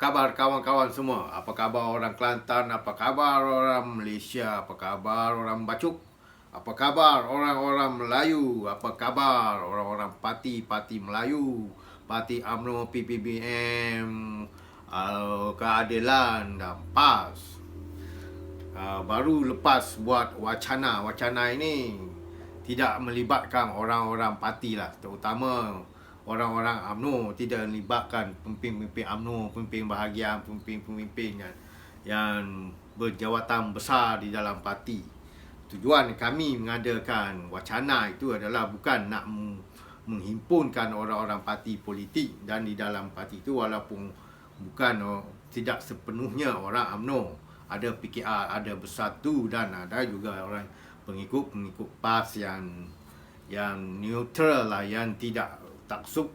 khabar kawan-kawan semua? Apa khabar orang Kelantan? Apa khabar orang Malaysia? Apa khabar orang Bacuk? Apa khabar orang-orang Melayu? Apa khabar orang-orang parti Melayu? Parti UMNO, PPBM, Keadilan dan PAS. Baru lepas buat wacana ini tidak melibatkan orang-orang parti lah, terutama orang-orang UMNO, tidak melibatkan pemimpin-pemimpin UMNO, pemimpin bahagian, pemimpin-pemimpin yang berjawatan besar di dalam parti. Tujuan kami mengadakan wacana itu adalah bukan nak menghimpunkan orang-orang parti politik, dan di dalam parti itu walaupun bukan tidak sepenuhnya orang UMNO, ada PKR, ada Bersatu, dan ada juga orang pengikut PAS yang neutral lah, yang tidak taksub.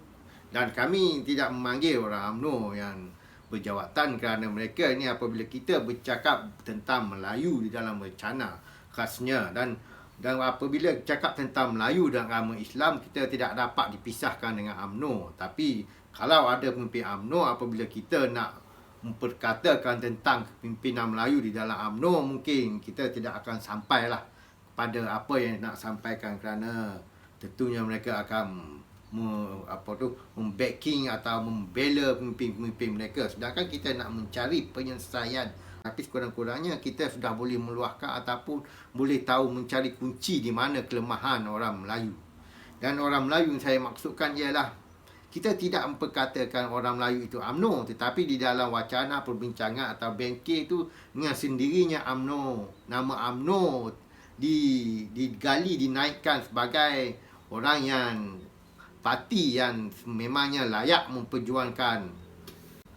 Dan kami tidak memanggil orang UMNO yang berjawatan kerana mereka ini apabila kita bercakap tentang Melayu di dalam wacana khasnya, dan apabila cakap tentang Melayu dan agama Islam, kita tidak dapat dipisahkan dengan UMNO. Tapi kalau ada pemimpin UMNO, apabila kita nak memperkatakan tentang kepimpinan Melayu di dalam UMNO, mungkin kita tidak akan sampailah pada apa yang nak sampaikan, kerana tentunya mereka akan membacking atau membela pemimpin-pemimpin mereka, sedangkan kita nak mencari penyelesaian. Tapi sekurang-kurangnya kita sudah boleh meluahkan ataupun boleh tahu mencari kunci di mana kelemahan orang Melayu. Dan orang Melayu yang saya maksudkan ialah, kita tidak memperkatakan orang Melayu itu UMNO, tetapi di dalam wacana perbincangan atau bengkel itu dengan sendirinya UMNO, nama UMNO digali, dinaikkan sebagai orang yang parti yang memangnya layak memperjuangkan.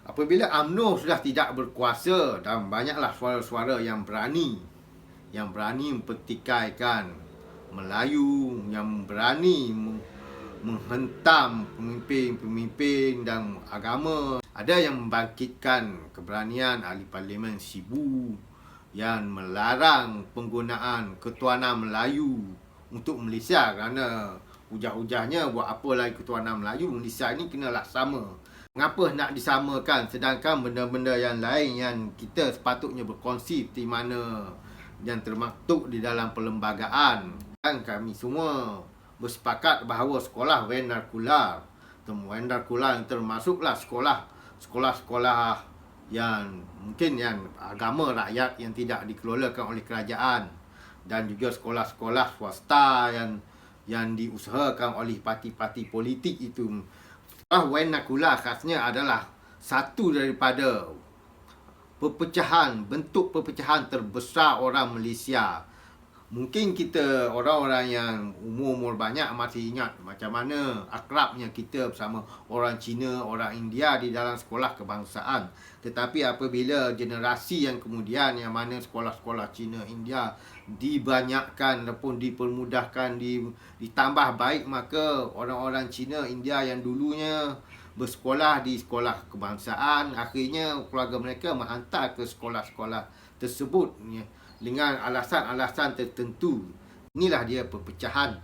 Apabila UMNO sudah tidak berkuasa, dan banyaklah suara-suara yang berani mempertikaikan Melayu, yang berani menghentam pemimpin-pemimpin dan agama. Ada yang membangkitkan keberanian ahli parlimen Sibu yang melarang penggunaan ketuanan Melayu untuk Malaysia, kerana ujah-ujahnya buat apa lagi ketuanan Melayu, Malaysia ini kenalah sama. Mengapa nak disamakan, sedangkan benda-benda yang lain yang kita sepatutnya berkongsi, di mana yang termaktub di dalam perlembagaan. Dan kami semua bersepakat bahawa sekolah vernakular yang termasuklah sekolah-sekolah yang mungkin yang agama rakyat yang tidak dikelolakan oleh kerajaan, dan juga sekolah-sekolah swasta yang diusahakan oleh parti-parti politik itu. Vernakular khasnya adalah satu daripada bentuk perpecahan terbesar orang Malaysia. Mungkin kita orang-orang yang umur banyak masih ingat macam mana akrabnya kita bersama orang Cina, orang India di dalam sekolah kebangsaan. Tetapi apabila generasi yang kemudian, yang mana sekolah-sekolah Cina, India dibanyakkan ataupun dipermudahkan, ditambah baik, maka orang-orang Cina, India yang dulunya bersekolah di sekolah kebangsaan, akhirnya keluarga mereka menghantar ke sekolah-sekolah tersebut dengan alasan-alasan tertentu. Inilah dia perpecahan.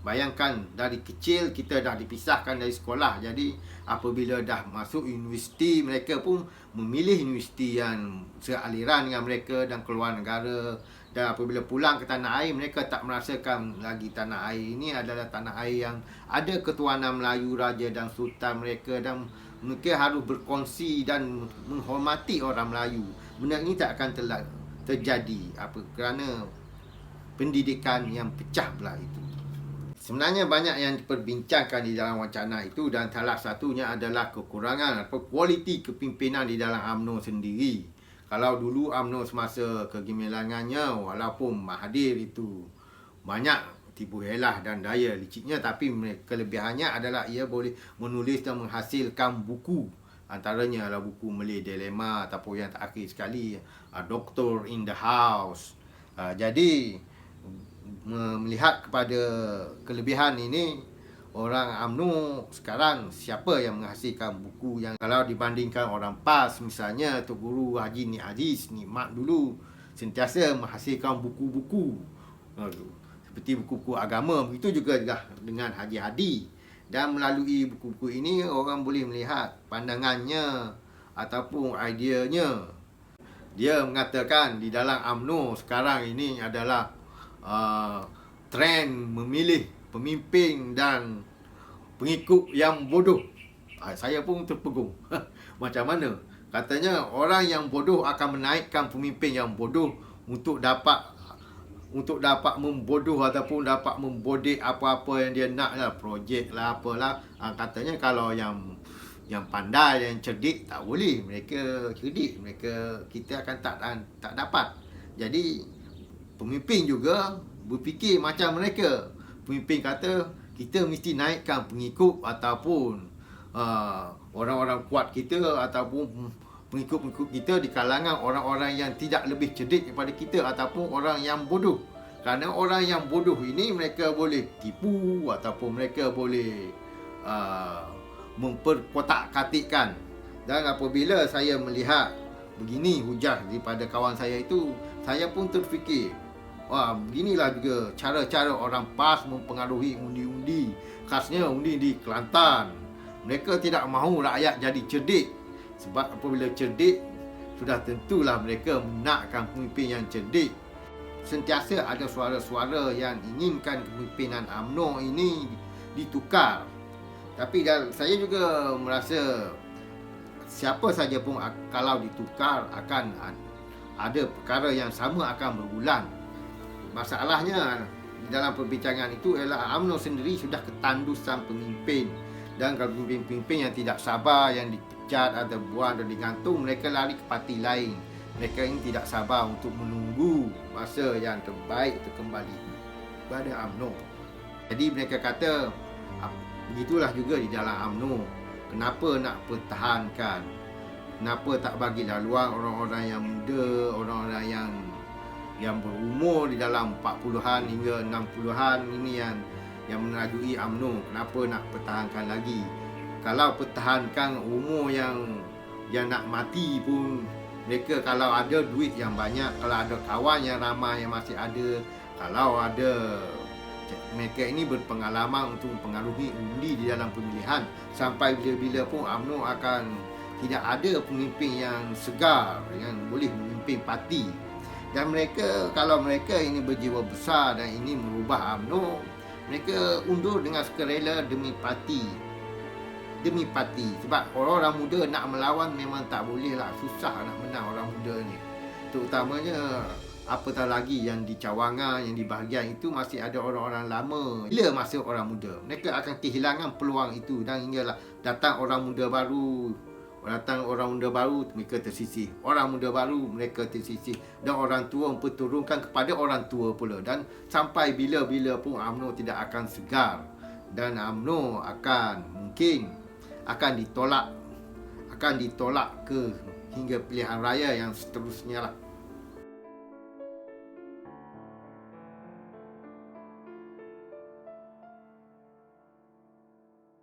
Bayangkan, dari kecil kita dah dipisahkan dari sekolah. Jadi apabila dah masuk universiti, mereka pun memilih universiti yang sealiran dengan mereka dan keluar negara. Dan apabila pulang ke tanah air, mereka tak merasakan lagi tanah air ini adalah tanah air yang ada ketuanan Melayu, raja dan sultan mereka, dan mereka harus berkongsi dan menghormati orang Melayu. Benda ini tak akan terjadi kerana pendidikan yang pecah belah itu. Sebenarnya banyak yang diperbincangkan di dalam wacana itu, dan salah satunya adalah kekurangan atau kualiti kepimpinan di dalam UMNO sendiri. Kalau dulu UMNO semasa kegemilangannya, walaupun Mahathir itu banyak tipu helah dan daya liciknya, tapi kelebihannya adalah ia boleh menulis dan menghasilkan buku. Antaranya adalah buku Malay Dilemma, ataupun yang terakhir sekali Doctor in the House. Jadi melihat kepada kelebihan ini, orang UMNO sekarang siapa yang menghasilkan buku yang, kalau dibandingkan orang PAS misalnya, Tok Guru Haji Aziz Nikmat dulu sentiasa menghasilkan buku-buku seperti buku-buku agama. Begitu juga dengan Haji Hadi. Dan melalui buku-buku ini, orang boleh melihat pandangannya ataupun ideanya. Dia mengatakan di dalam UMNO sekarang ini adalah trend memilih pemimpin dan pengikut yang bodoh. Saya pun terpegun. Macam mana? Katanya orang yang bodoh akan menaikkan pemimpin yang bodoh untuk dapat membodoh ataupun dapat membodek apa-apa yang dia nak lah, projek lah, apalah. Katanya kalau yang pandai, yang cerdik tak boleh. Mereka cerdik, kita akan tak dapat. Jadi pemimpin juga berfikir macam mereka. Pemimpin kata kita mesti naikkan pengikut ataupun orang-orang kuat kita ataupun pengikut-pengikut kita di kalangan orang-orang yang tidak lebih cerdik daripada kita ataupun orang yang bodoh. Kerana orang yang bodoh ini mereka boleh tipu ataupun mereka boleh memperkotak-katikkan. Dan apabila saya melihat begini hujah daripada kawan saya itu, saya pun terfikir, wah, beginilah juga cara-cara orang PAS mempengaruhi undi-undi. Khasnya undi di Kelantan. Mereka tidak mahu rakyat jadi cerdik. Sebab apabila cerdik, sudah tentulah mereka menakkan pemimpin yang cerdik. Sentiasa ada suara-suara yang inginkan kepimpinan UMNO ini ditukar. Tapi saya juga merasa siapa saja pun kalau ditukar akan ada perkara yang sama akan berulang. Masalahnya di dalam perbincangan itu ialah UMNO sendiri sudah ketandusan pemimpin. Dan kalau pemimpin-pemimpin yang tidak sabar, yang dipecat atau buang dan digantung, mereka lari ke parti lain. Mereka ini tidak sabar untuk menunggu masa yang terbaik untuk kembali kepada UMNO. Jadi mereka kata begitulah juga di dalam UMNO. Kenapa nak pertahankan? Kenapa tak bagi laluan orang-orang yang muda, orang-orang yang berumur di dalam 40-an hingga 60-an ini yang menajui UMNO? Kenapa nak pertahankan lagi? Kalau pertahankan umur yang nak mati pun, mereka kalau ada duit yang banyak, kalau ada kawan yang ramai yang masih ada, kalau ada mereka ini berpengalaman untuk mempengaruhi undi di dalam pemilihan, sampai bila-bila pun UMNO akan tidak ada pemimpin yang segar yang boleh memimpin parti. Dan mereka, kalau mereka ini berjiwa besar dan ini merubah UMNO, mereka undur dengan sukarela demi parti. Sebab orang-orang muda nak melawan memang tak boleh lah. Susah nak menang orang muda ni. Terutamanya apatah lagi yang di cawangan, yang di bahagian itu masih ada orang-orang lama. Bila masuk orang muda, mereka akan kehilangan peluang itu. Dan hinggalah datang orang muda baru, mereka tersisih. Orang muda baru, mereka tersisih. Dan orang tua memperturunkan kepada orang tua pula. Dan sampai bila-bila pun UMNO tidak akan segar. Dan UMNO mungkin akan ditolak ke hingga pilihan raya yang seterusnya lah.